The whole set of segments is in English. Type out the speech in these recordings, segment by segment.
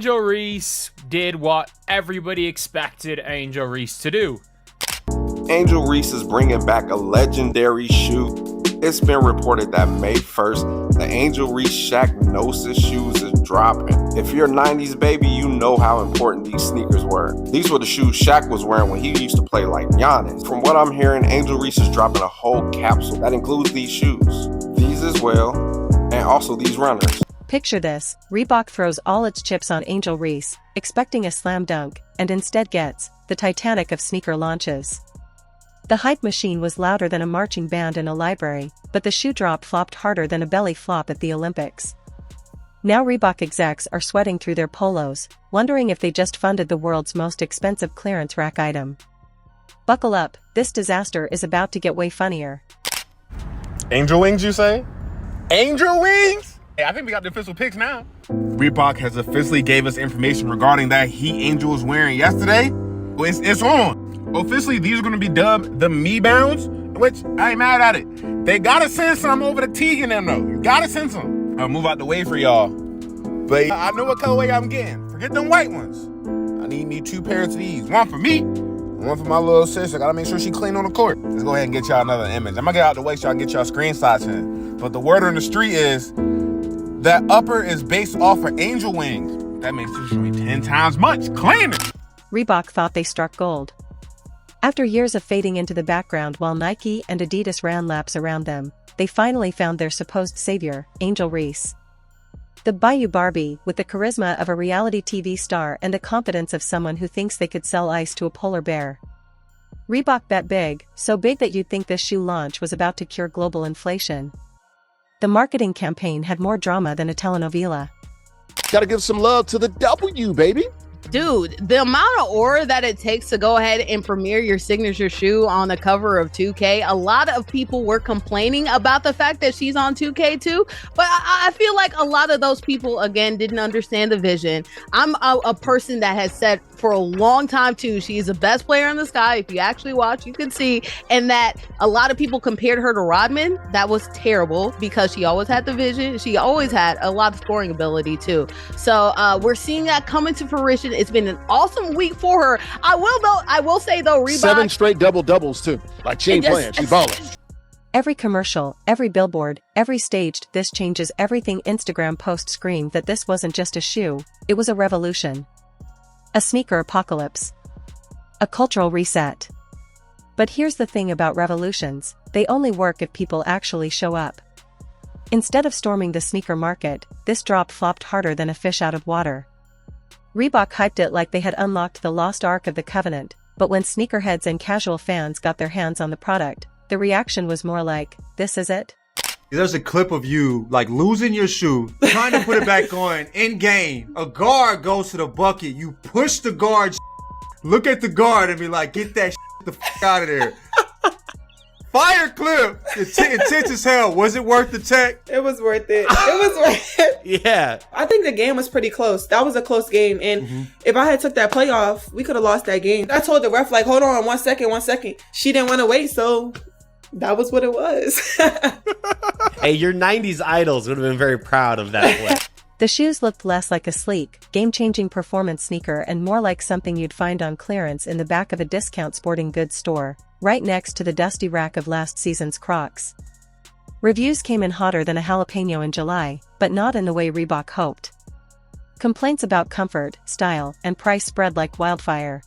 Angel Reese did what everybody expected Angel Reese to do. Angel Reese is bringing back a legendary shoe. It's been reported that May 1st, the Angel Reese Shaq Gnosis shoes is dropping. If you're a 90s baby, you know how important these sneakers were. These were the shoes Shaq was wearing when he used to play like Giannis. From what I'm hearing, Angel Reese is dropping a whole capsule that includes these shoes, these as well, and also these runners. Picture this, Reebok throws all its chips on Angel Reese, expecting a slam dunk, and instead gets the Titanic of sneaker launches. The hype machine was louder than a marching band in a library, but the shoe drop flopped harder than a belly flop at the Olympics. Now Reebok execs are sweating through their polos, wondering if they just funded the world's most expensive clearance rack item. Buckle up, this disaster is about to get way funnier. Angel wings, you say? Angel wings? Hey, I think we got the official pics now. Reebok has officially gave us information regarding that heat Angel was wearing yesterday. Well, it's on. Officially, these are going to be dubbed the Me Bounds, which I ain't mad at it. They got to send some over to Teague and them, though. You got to send some. I'll move out the way for y'all. But I know what colorway I'm getting. Forget them white ones. I need me 2 pairs of these. One for me, one for my little sister. Got to make sure she clean on the court. Let's go ahead and get y'all another image. I'm going to get out the way so I can get y'all screenshots in. But the word on the street is that upper is based off of Angel wings. That makes this shoe 10 times much. Claim it. Reebok thought they struck gold. After years of fading into the background while Nike and Adidas ran laps around them, they finally found their supposed savior, Angel Reese. The Bayou Barbie, with the charisma of a reality TV star and the confidence of someone who thinks they could sell ice to a polar bear. Reebok bet big, so big that you'd think this shoe launch was about to cure global inflation. The marketing campaign had more drama than a telenovela. Gotta give some love to the W, baby. Dude, the amount of aura that it takes to go ahead and premiere your signature shoe on the cover of 2K, a lot of people were complaining about the fact that she's on 2K too, but I feel like a lot of those people, again, didn't understand the vision. I'm a person that has said for a long time too, she's the best player in the sky. If you actually watch, you can see, and that a lot of people compared her to Rodman. That was terrible because she always had the vision. She always had a lot of scoring ability too. So we're seeing that come into fruition. It's been an awesome week for her. I will say though, Reebok 7 straight double-doubles too. Like she ain't playing, she balling. Every commercial, every billboard, every staged "this changes everything" Instagram post screamed that this wasn't just a shoe, it was a revolution. A sneaker apocalypse. A cultural reset. But here's the thing about revolutions, they only work if people actually show up. Instead of storming the sneaker market, this drop flopped harder than a fish out of water. Reebok hyped it like they had unlocked the lost Ark of the Covenant, but when sneakerheads and casual fans got their hands on the product, the reaction was more like, this is it? There's a clip of you, like, losing your shoe, trying to put it back on in game. A guard goes to the bucket. You push the guard, look at the guard and be like, get that the out of there. Fire clip. Intense as hell. Was it worth the tech? It was worth it. It was worth it. Yeah. I think the game was pretty close. That was a close game. And if I had took that playoff, we could have lost that game. I told the ref, like, hold on, 1 second. She didn't want to wait, so that was what it was. Hey, your 90s idols would have been very proud of that play. The shoes looked less like a sleek, game-changing performance sneaker and more like something you'd find on clearance in the back of a discount sporting goods store, right next to the dusty rack of last season's Crocs. Reviews came in hotter than a jalapeno in July, but not in the way Reebok hoped. Complaints about comfort, style, and price spread like wildfire.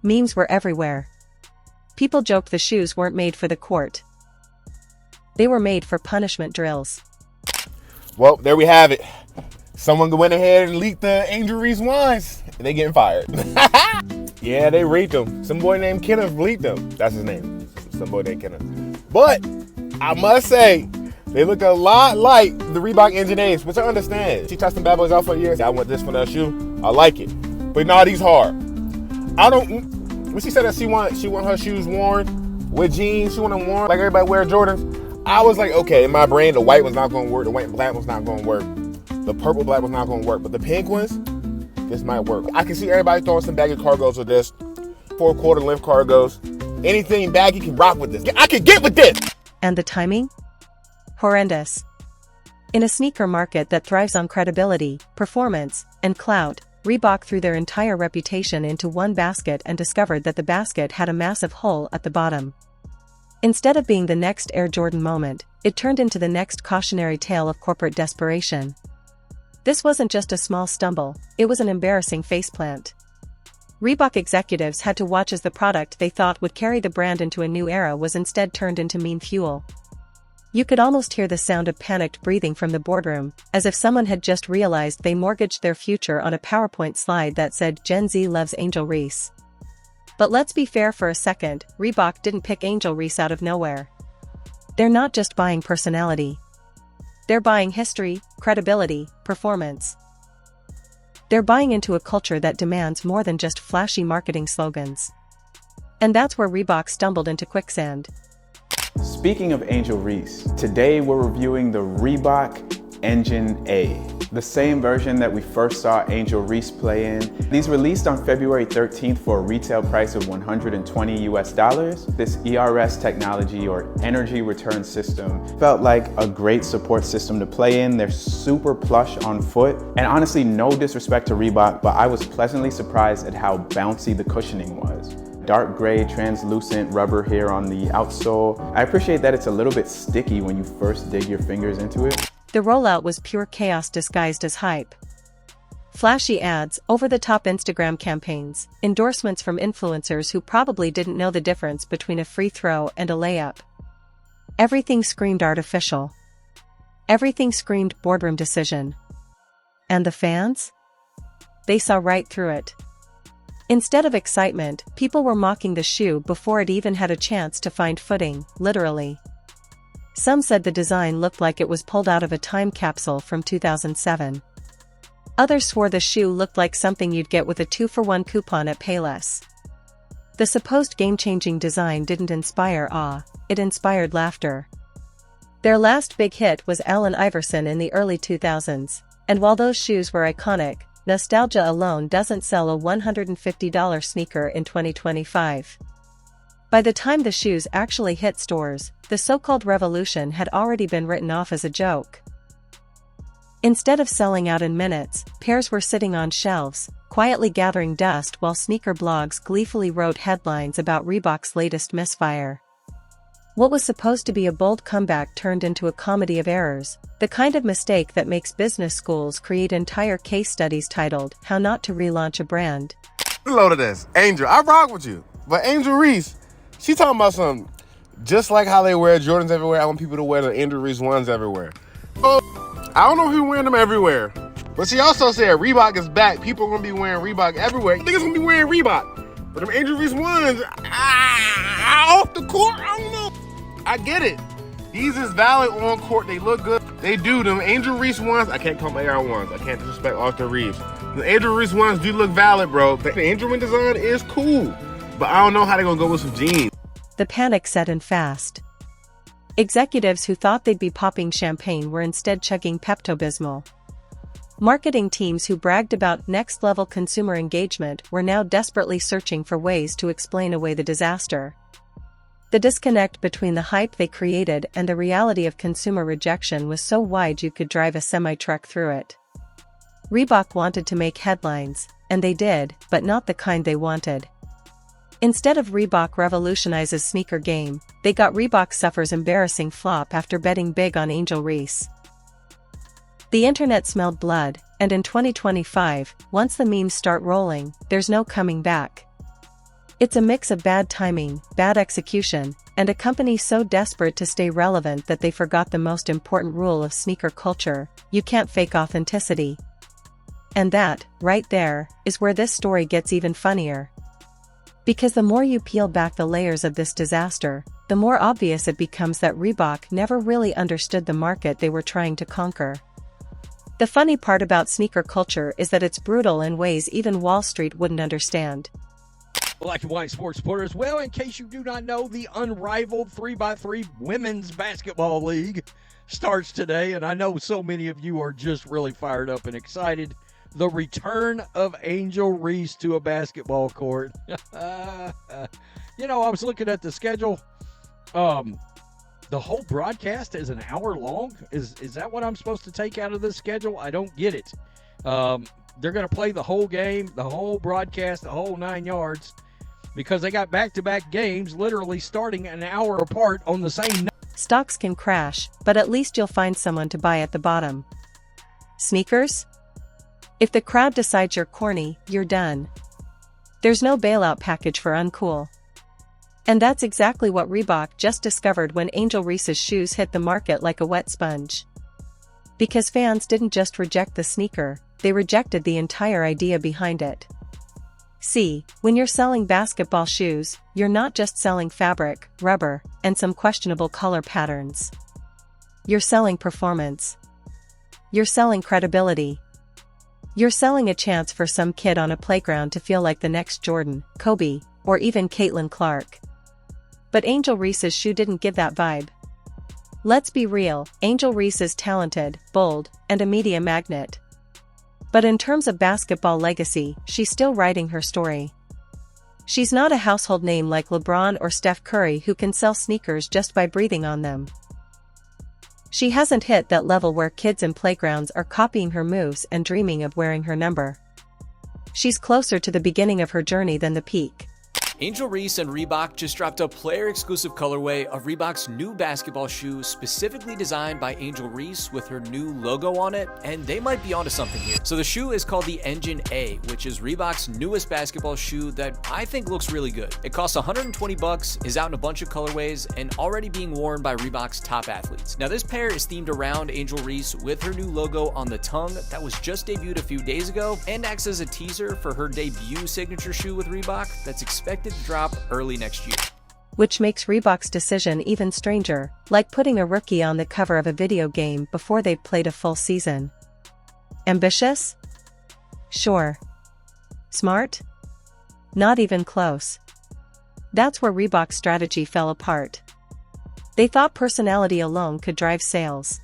Memes were everywhere. People joked the shoes weren't made for the court. They were made for punishment drills. Well, there we have it. Someone went ahead and leaked the Angel Reese wines, and they getting fired. Yeah, they leaked them. Some boy named Kenneth leaked them. That's his name. Some boy named Kenneth. But I must say, they look a lot like the Reebok Engine Ace, which I understand. She touched some bad boys out for years. I want this for that shoe. I like it. But nah, these hard. When she said that she want her shoes worn with jeans, she want them worn like everybody wear Jordans, I was like, okay, in my brain, the white was not going to work. The white and black was not going to work. The purple black was not going to work. But the pink ones, this might work. I can see everybody throwing some baggy cargos with this. 4/4 length cargos. Anything baggy can rock with this. I can get with this. And the timing? Horrendous. In a sneaker market that thrives on credibility, performance, and clout, Reebok threw their entire reputation into one basket and discovered that the basket had a massive hole at the bottom. Instead of being the next Air Jordan moment, it turned into the next cautionary tale of corporate desperation. This wasn't just a small stumble, it was an embarrassing faceplant. Reebok executives had to watch as the product they thought would carry the brand into a new era was instead turned into meme fuel. You could almost hear the sound of panicked breathing from the boardroom, as if someone had just realized they mortgaged their future on a PowerPoint slide that said Gen Z loves Angel Reese. But let's be fair for a second, Reebok didn't pick Angel Reese out of nowhere. They're not just buying personality. They're buying history, credibility, performance. They're buying into a culture that demands more than just flashy marketing slogans. And that's where Reebok stumbled into quicksand. Speaking of Angel Reese, today we're reviewing the Reebok Engine A, the same version that we first saw Angel Reese play in. These released on February 13th for a retail price of $120 US. This ERS technology, or energy return system, felt like a great support system to play in. They're super plush on foot, and honestly, no disrespect to Reebok, but I was pleasantly surprised at how bouncy the cushioning was. Dark gray, translucent rubber here on the outsole. I appreciate that it's a little bit sticky when you first dig your fingers into it. The rollout was pure chaos disguised as hype. Flashy ads, over-the-top Instagram campaigns, endorsements from influencers who probably didn't know the difference between a free throw and a layup. Everything screamed artificial. Everything screamed boardroom decision. And the fans? They saw right through it. Instead of excitement, people were mocking the shoe before it even had a chance to find footing, literally. Some said the design looked like it was pulled out of a time capsule from 2007. Others swore the shoe looked like something you'd get with a 2-for-1 coupon at Payless. The supposed game-changing design didn't inspire awe, it inspired laughter. Their last big hit was Allen Iverson in the early 2000s, and while those shoes were iconic, nostalgia alone doesn't sell a $150 sneaker in 2025. By the time the shoes actually hit stores, the so-called revolution had already been written off as a joke. Instead of selling out in minutes, pairs were sitting on shelves, quietly gathering dust while sneaker blogs gleefully wrote headlines about Reebok's latest misfire. What was supposed to be a bold comeback turned into a comedy of errors, the kind of mistake that makes business schools create entire case studies titled, How Not to Relaunch a Brand. Load of this. Angel, I rock with you. But Angel Reese, she talking about something. Just like how they wear Jordans everywhere, I want people to wear the Angel Reese ones everywhere. Oh, I don't know if you're wearing them everywhere. But she also said Reebok is back. People are going to be wearing Reebok everywhere. Niggas going to be wearing Reebok. But them Angel Reese ones, off the court, I don't know. I get it. These is valid on court. They look good. They do. Them Angel Reese ones, I can't call them AR ones. I can't disrespect Austin Reeves. The Angel Reese ones do look valid, bro. The Angel Reese design is cool. But I don't know how they're going to go with some jeans. The panic set in fast. Executives who thought they'd be popping champagne were instead chugging Pepto-Bismol. Marketing teams who bragged about next-level consumer engagement were now desperately searching for ways to explain away the disaster. The disconnect between the hype they created and the reality of consumer rejection was so wide you could drive a semi-truck through it. Reebok wanted to make headlines, and they did, but not the kind they wanted. Instead of Reebok revolutionizes sneaker game, they got Reebok suffers embarrassing flop after betting big on Angel Reese. The internet smelled blood, and in 2025, once the memes start rolling, there's no coming back. It's a mix of bad timing, bad execution, and a company so desperate to stay relevant that they forgot the most important rule of sneaker culture: you can't fake authenticity. And that, right there, is where this story gets even funnier. Because the more you peel back the layers of this disaster, the more obvious it becomes that Reebok never really understood the market they were trying to conquer. The funny part about sneaker culture is that it's brutal in ways even Wall Street wouldn't understand. Black and white sports supporters, well, in case you do not know, the unrivaled 3x3 Women's Basketball League starts today, and I know so many of you are just really fired up and excited. The return of Angel Reese to a basketball court. You know, I was looking at the schedule. The whole broadcast is an hour long? Is that what I'm supposed to take out of this schedule? I don't get it. They're going to play the whole game, the whole broadcast, the whole 9 yards, because they got back-to-back games literally starting an hour apart on the same night. Stocks can crash, but at least you'll find someone to buy at the bottom. Sneakers? If the crowd decides you're corny, you're done. There's no bailout package for uncool. And that's exactly what Reebok just discovered when Angel Reese's shoes hit the market like a wet sponge. Because fans didn't just reject the sneaker, they rejected the entire idea behind it. See, when you're selling basketball shoes, you're not just selling fabric, rubber, and some questionable color patterns. You're selling performance. You're selling credibility. You're selling a chance for some kid on a playground to feel like the next Jordan, Kobe, or even Caitlin Clark. But Angel Reese's shoe didn't give that vibe. Let's be real, Angel Reese is talented, bold, and a media magnet. But in terms of basketball legacy, she's still writing her story. She's not a household name like LeBron or Steph Curry who can sell sneakers just by breathing on them. She hasn't hit that level where kids in playgrounds are copying her moves and dreaming of wearing her number. She's closer to the beginning of her journey than the peak. Angel Reese and Reebok just dropped a player-exclusive colorway of Reebok's new basketball shoe specifically designed by Angel Reese with her new logo on it, and they might be onto something here. So the shoe is called the Engine A, which is Reebok's newest basketball shoe that I think looks really good. It costs $120, is out in a bunch of colorways, and already being worn by Reebok's top athletes. Now this pair is themed around Angel Reese with her new logo on the tongue that was just debuted a few days ago, and acts as a teaser for her debut signature shoe with Reebok that's expected to drop early next year. Which makes Reebok's decision even stranger, like putting a rookie on the cover of a video game before they've played a full season. Ambitious? Sure. Smart? Not even close. That's where Reebok's strategy fell apart. They thought personality alone could drive sales.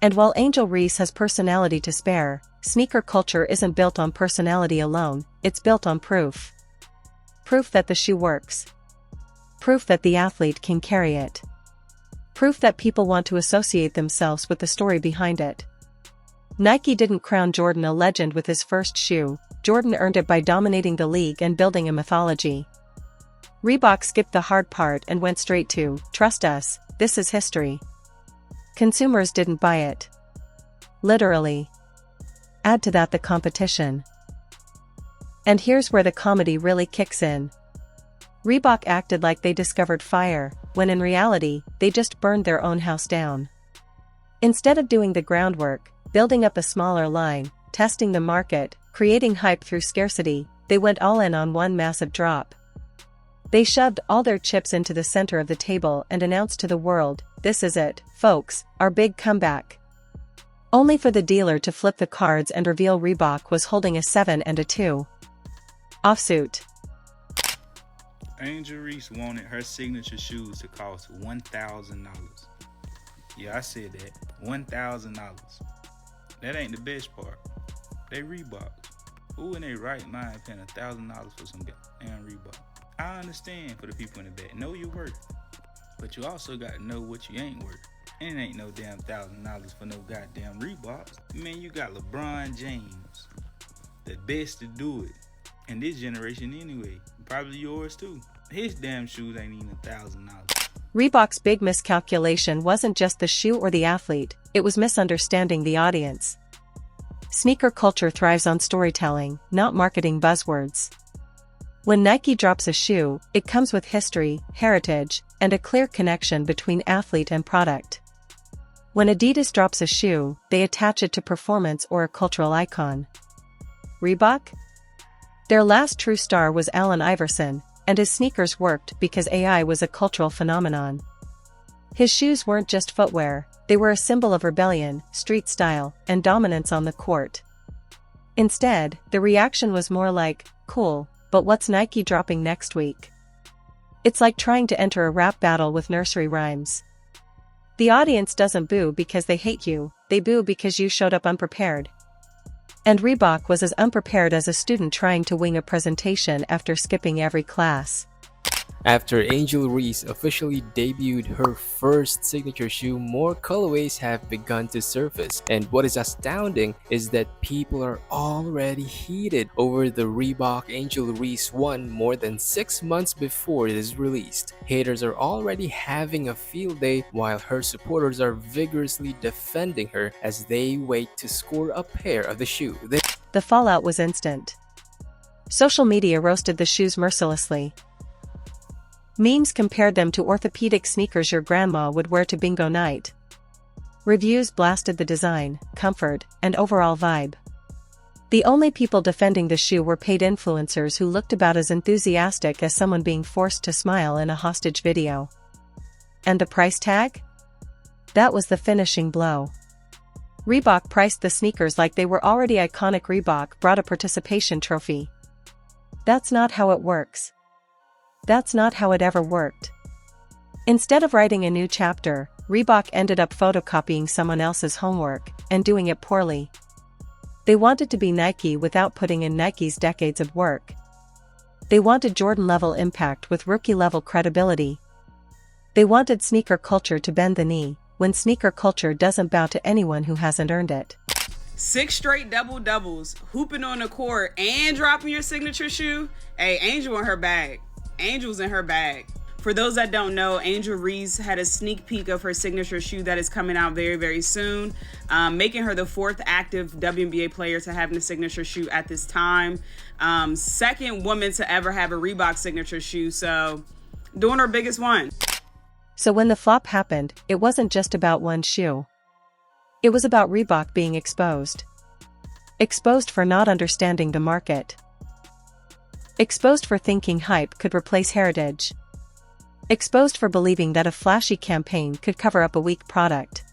And while Angel Reese has personality to spare, sneaker culture isn't built on personality alone, it's built on proof. Proof that the shoe works. Proof that the athlete can carry it. Proof that people want to associate themselves with the story behind it. Nike didn't crown Jordan a legend with his first shoe, Jordan earned it by dominating the league and building a mythology. Reebok skipped the hard part and went straight to, trust us, this is history. Consumers didn't buy it. Literally. Add to that the competition. And here's where the comedy really kicks in. Reebok acted like they discovered fire, when in reality, they just burned their own house down. Instead of doing the groundwork, building up a smaller line, testing the market, creating hype through scarcity, they went all in on one massive drop. They shoved all their chips into the center of the table and announced to the world, this is it, folks, our big comeback. Only for the dealer to flip the cards and reveal Reebok was holding a 7 and a 2. Offsuit. Angel Reese wanted her signature shoes to cost $1,000. Yeah, I said that. $1,000. That ain't the best part. They Reebok. Who in their right mind paying $1,000 for some damn Reebok? I understand for the people in the back. Know your worth. But you also got to know what you ain't worth. And it ain't no damn $1,000 for no goddamn Reeboks. Man, you got LeBron James. The best to do it. And this generation anyway. Probably yours too. His damn shoes ain't even $1,000. Reebok's big miscalculation wasn't just the shoe or the athlete, it was misunderstanding the audience. Sneaker culture thrives on storytelling, not marketing buzzwords. When Nike drops a shoe, it comes with history, heritage, and a clear connection between athlete and product. When Adidas drops a shoe, they attach it to performance or a cultural icon. Reebok? Their last true star was Allen Iverson, and his sneakers worked because AI was a cultural phenomenon. His shoes weren't just footwear, they were a symbol of rebellion, street style, and dominance on the court. Instead, the reaction was more like, cool, but what's Nike dropping next week? It's like trying to enter a rap battle with nursery rhymes. The audience doesn't boo because they hate you, they boo because you showed up unprepared. And Reebok was as unprepared as a student trying to wing a presentation after skipping every class. After Angel Reese officially debuted her first signature shoe, more colorways have begun to surface, and what is astounding is that people are already heated over the Reebok Angel Reese 1 more than 6 months before it is released. Haters are already having a field day, while her supporters are vigorously defending her as they wait to score a pair of the shoe. The fallout was instant. Social media roasted the shoes mercilessly. Memes compared them to orthopedic sneakers your grandma would wear to bingo night. Reviews blasted the design, comfort, and overall vibe. The only people defending the shoe were paid influencers who looked about as enthusiastic as someone being forced to smile in a hostage video. And the price tag? That was the finishing blow. Reebok priced the sneakers like they were already iconic. Reebok brought a participation trophy. That's not how it works. That's not how it ever worked. Instead of writing a new chapter, Reebok ended up photocopying someone else's homework, and doing it poorly. They wanted to be Nike without putting in Nike's decades of work. They wanted Jordan-level impact with rookie-level credibility. They wanted sneaker culture to bend the knee, when sneaker culture doesn't bow to anyone who hasn't earned it. 6 straight double-doubles, hooping on the court, and dropping your signature shoe? Hey, Angel in her bag. Angel's in her bag. For those that don't know, Angel Reese had a sneak peek of her signature shoe that is coming out very, very soon, making her the 4th active WNBA player to have a signature shoe at this time. 2nd woman to ever have a Reebok signature shoe, so doing her biggest one. So when the flop happened, it wasn't just about one shoe. It was about Reebok being exposed. Exposed for not understanding the market. Exposed for thinking hype could replace heritage. Exposed for believing that a flashy campaign could cover up a weak product.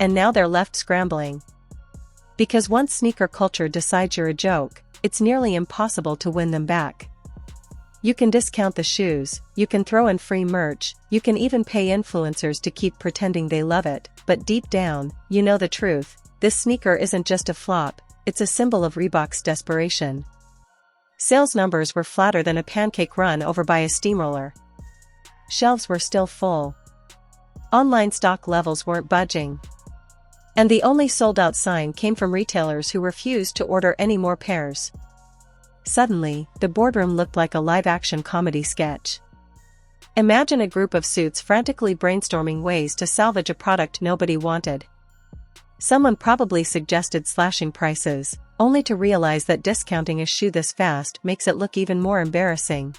And now they're left scrambling. Because once sneaker culture decides you're a joke, it's nearly impossible to win them back. You can discount the shoes, you can throw in free merch, you can even pay influencers to keep pretending they love it, but deep down, you know the truth. This sneaker isn't just a flop, it's a symbol of Reebok's desperation. Sales numbers were flatter than a pancake run over by a steamroller. Shelves were still full. Online stock levels weren't budging. And the only sold-out sign came from retailers who refused to order any more pairs. Suddenly, the boardroom looked like a live-action comedy sketch. Imagine a group of suits frantically brainstorming ways to salvage a product nobody wanted. Someone probably suggested slashing prices, only to realize that discounting a shoe this fast makes it look even more embarrassing.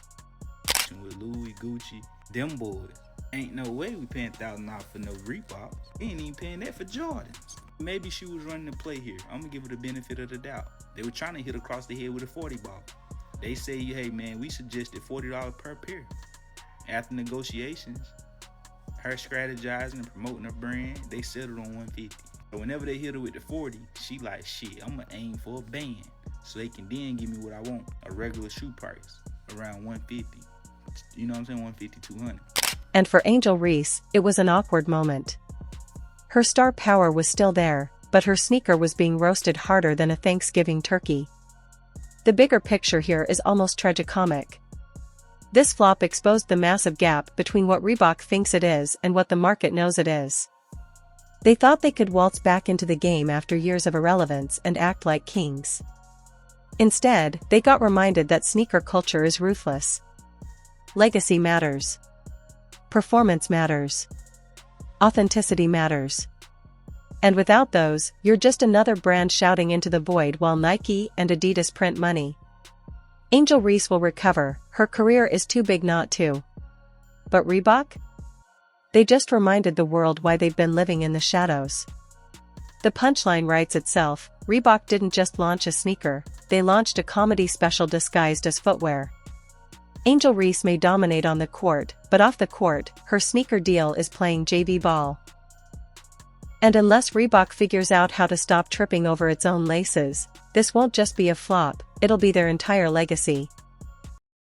With Louis, Gucci, them boys. Ain't no way we paying $1,000 for no Reeboks. We ain't even paying that for Jordans. Maybe she was running the play here. I'm gonna give her the benefit of the doubt. They were trying to hit across the head with a 40 ball. They say, hey man, we suggested $40 per pair. After negotiations, her strategizing and promoting her brand, they settled on $150. But whenever they hit her with the 40, she like, shit, I'm gonna aim for a band so they can then give me what I want, a regular shoe price, around $150. You know what I'm saying? $150, $200. And for Angel Reese, it was an awkward moment. Her star power was still there, but her sneaker was being roasted harder than a Thanksgiving turkey. The bigger picture here is almost tragicomic. This flop exposed the massive gap between what Reebok thinks it is and what the market knows it is. They thought they could waltz back into the game after years of irrelevance and act like kings. Instead, they got reminded that sneaker culture is ruthless. Legacy matters. Performance matters. Authenticity matters. And without those, you're just another brand shouting into the void while Nike and Adidas print money. Angel Reese will recover, her career is too big not to. But Reebok? They just reminded the world why they've been living in the shadows. The punchline writes itself, Reebok didn't just launch a sneaker, they launched a comedy special disguised as footwear. Angel Reese may dominate on the court, but off the court, her sneaker deal is playing JV ball. And unless Reebok figures out how to stop tripping over its own laces, this won't just be a flop, it'll be their entire legacy.